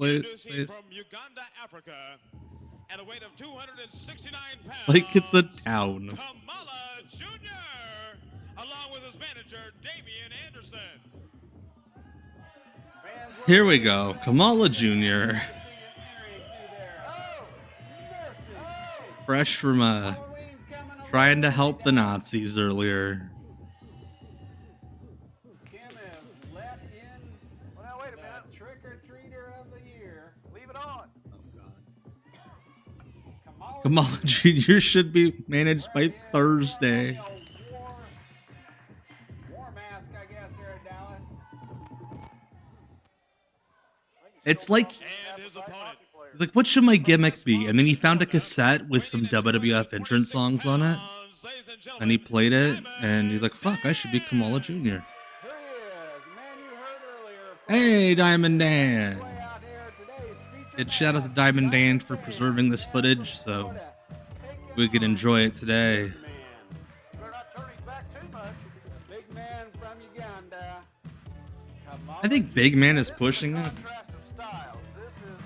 Introducing Place. from Uganda, Africa, at a weight of 269 pounds, Like it's a town. Kamala Jr., along with his manager, Damian Anderson. Here we go. Kamala Jr. Fresh from trying to help the Nazis earlier. Kim is let in. Well, now wait a minute. Trick or treater of the year. Leave it on. Kamala Jr. should be managed by Thursday. War mask, I guess, there in Dallas. It's like, And his opponent, what should my gimmick be? And then he found a cassette with some WWF entrance songs on it, ladies and gentlemen, and he played it, and he's like, fuck, I should be Kamala Jr. Here he is, the man you heard earlier. Hey, Diamond Dan. Way out here today is featured Good shout out to Diamond Dan for preserving this footage so we can enjoy it today. man. Better not turn his back too much. Big man from Uganda. I think Big Man is pushing it. Contrast of styles. This is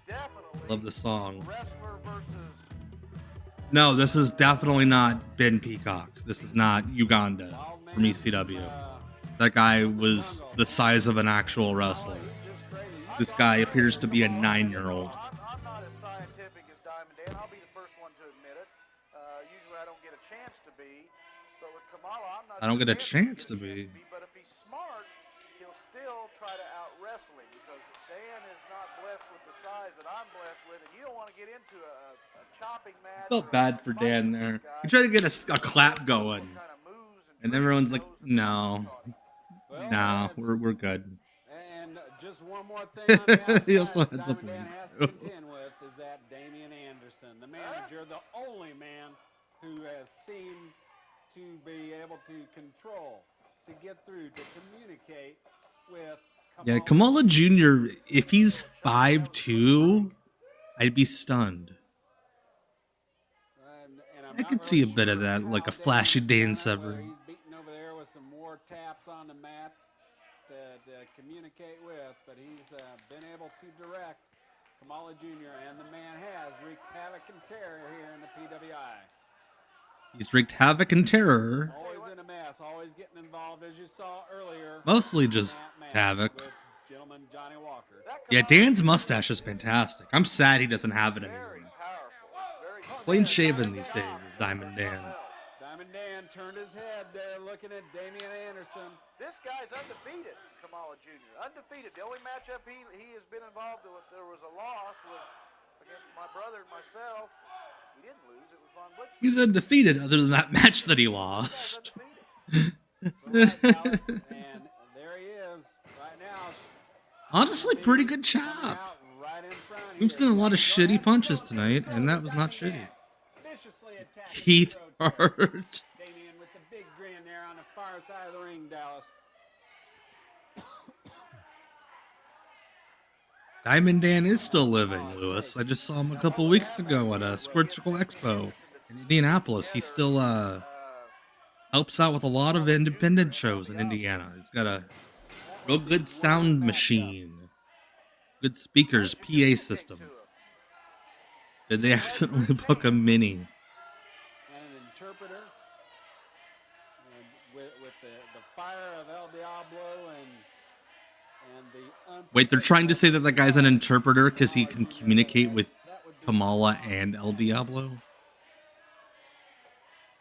definitely Love the song. wrestler versus No, this is definitely not Ben Peacock. This is not Uganda from ECW. That guy was the size of an actual wrestler. This guy appears to be a 9-year-old. I'm not as scientific as Diamond Dan. I'll be the first one to admit it. Usually I don't get a chance to be. But with Kamala, I'm not I don't get a sure chance he'll to get a be. But if he's smart, he'll still try to out-wrestle him. Because Dan is not blessed with the size that I'm blessed with. And you don't want to get into a chopping match. Felt bad for Dan there. He tried to get a clap going. And everyone's like, no. No, we're good. And just one more thing on the outside He also had Diamond something Dan to has to do. contend with is that Damian Anderson, the manager, the only man who has seemed to be able to control, to get through, to communicate with Yeah, Kamala Jr., if he's 5'2", I'd be stunned. I could see a bit of that, like a flashy Dan Severn. He's beating over there with some more taps on the mat to communicate with, but he's been able to direct Kamala Jr., and the man has wreaked havoc and terror here in the PWI. He's wreaked havoc and terror. Always in a mess, always getting involved, as you saw earlier. Mostly just in that match havoc. with gentleman Johnny Walker. Yeah, Dan's mustache is fantastic. I'm sad he doesn't have it anymore. Plain shaven these days is Diamond Dan. Diamond Dan turned his head there looking at Damian Anderson. This guy's undefeated, Kamala Jr. Undefeated. The only matchup he has been involved with, there was a loss, was against my brother and myself. We didn't lose. It was Von Butch. He's undefeated other than that match that he lost. So right, Dallas, and there he is right now. Honestly, pretty good chop. Out right in front We've here. seen a lot of shitty punches tonight, and that was not shitty. Viciously attacking Keith the road. Hart. Damian with the big grin there on the far side of the ring, Dallas. Diamond Dan is still living, Lewis. I just saw him a couple weeks ago at a Squirt Circle Expo in Indianapolis. He still helps out with a lot of independent shows in Indiana. He's got a real good sound machine, good speakers, PA system. Did they accidentally book a mini? And an interpreter. And with the fire of El Diablo and the Wait, they're trying to say that that guy's an interpreter because he can communicate with Kamala and El Diablo?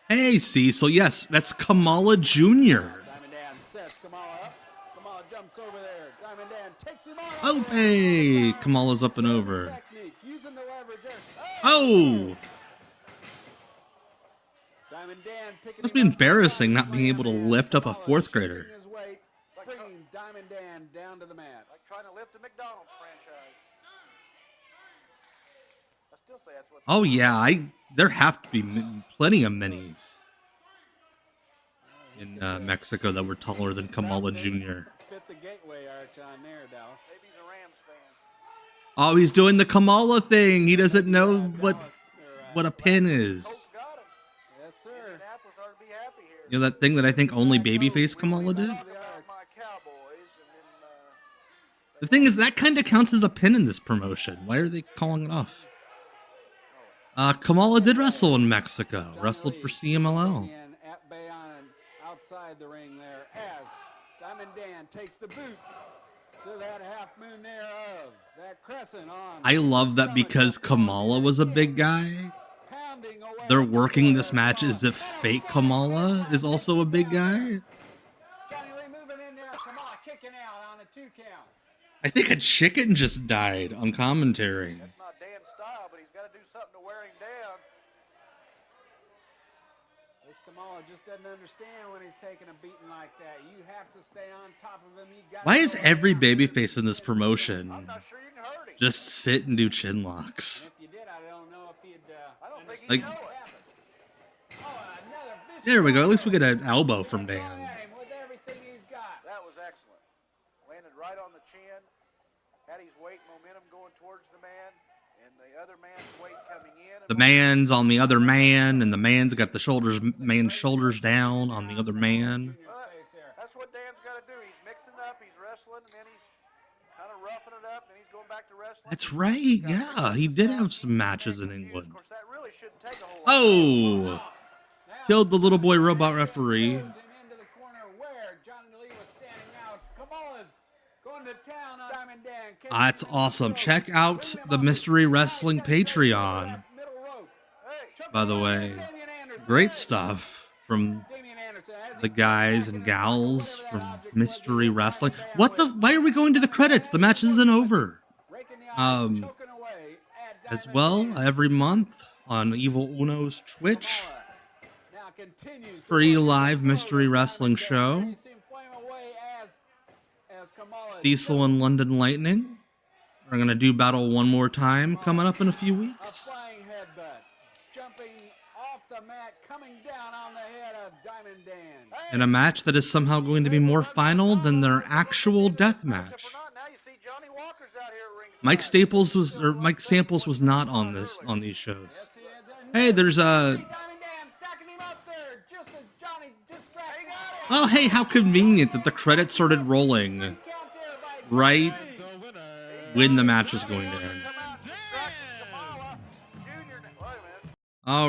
Hey, Cecil, yes, that's Kamala Jr. Diamond Dan sets Kamala up. Kamala jumps over there. Diamond Dan takes him on. Oh, hey, Kamala's up and over. Technique, using the leverage there. Oh! Diamond Dan picking Must be him up. embarrassing not being able to lift up a fourth grader. His weight, bringing Diamond Dan down to the mat. Like trying to lift a McDonald's franchise. I still say that's what. Oh, yeah, there have to be plenty of minis in Mexico that were taller than Kamala Jr. Fit the gateway arch on there, Dallas. Maybe he's a Rams fan. Oh, he's doing the Kamala thing. He doesn't know what a pin is. Got him. Yes, sir. Indianapolis ought to be happy here. You know that thing that I think only babyface Kamala did? My Cowboys, and then The thing is, that kind of counts as a pin in this promotion. Why are they calling it off? Kamala did wrestle in Mexico. Wrestled for CMLL. At bay on outside the ring there as Diamond Dan takes the boot to that half moon there of that crescent on. I love that because Kamala was a big guy, they're working this match as if fake Kamala is also a big guy. I think a chicken just died on commentary. That's not Dan's style, but he's got to do something to wear him down. This Kamala just doesn't understand when he's taking a beating like that. You have to stay on top of him. Why is every babyface in this promotion I'm not sure you can hurt him. just sit and do chin locks? If you did, I don't know if he'd. I don't think Like- he'd know it. There we go. At least we get an elbow from Dan. With everything he's got. That was excellent. Landed right on the chin. Had his weight momentum going towards the man, and the other man's weight coming in. The man's on the other man, and the man's got the man's shoulders down on the other man. That's what Dan's got to do. He's mixing up, he's wrestling, and then he's kind of roughing it up, and he's going back to wrestling. That's right. Yeah, he did have some matches in England. Of course, that really shouldn't take a whole Oh! Killed the little boy robot referee. into the corner where Johnny Lee was standing out. Kamala's going to town on Diamond Dan. That's awesome. Check out the Mystery Wrestling Patreon, by the way. Great stuff from the guys and gals from Mystery Wrestling. Why are we going to the credits? The match isn't over. As well, every month on Evil Uno's Twitch, free live Mystery Wrestling show. Cecil and London Lightning are going to do battle one more time coming up in a few weeks. Flying headbutt, jumping off the mat, coming down on the head of Diamond Dan. In a match that is somehow going to be more final than their actual death match. Now you see Johnny Walker's out here at ringside. Mike Samples was not on these shows. Hey, there's a. Oh, hey, how convenient that the credits started rolling right when the match was going to end. All right.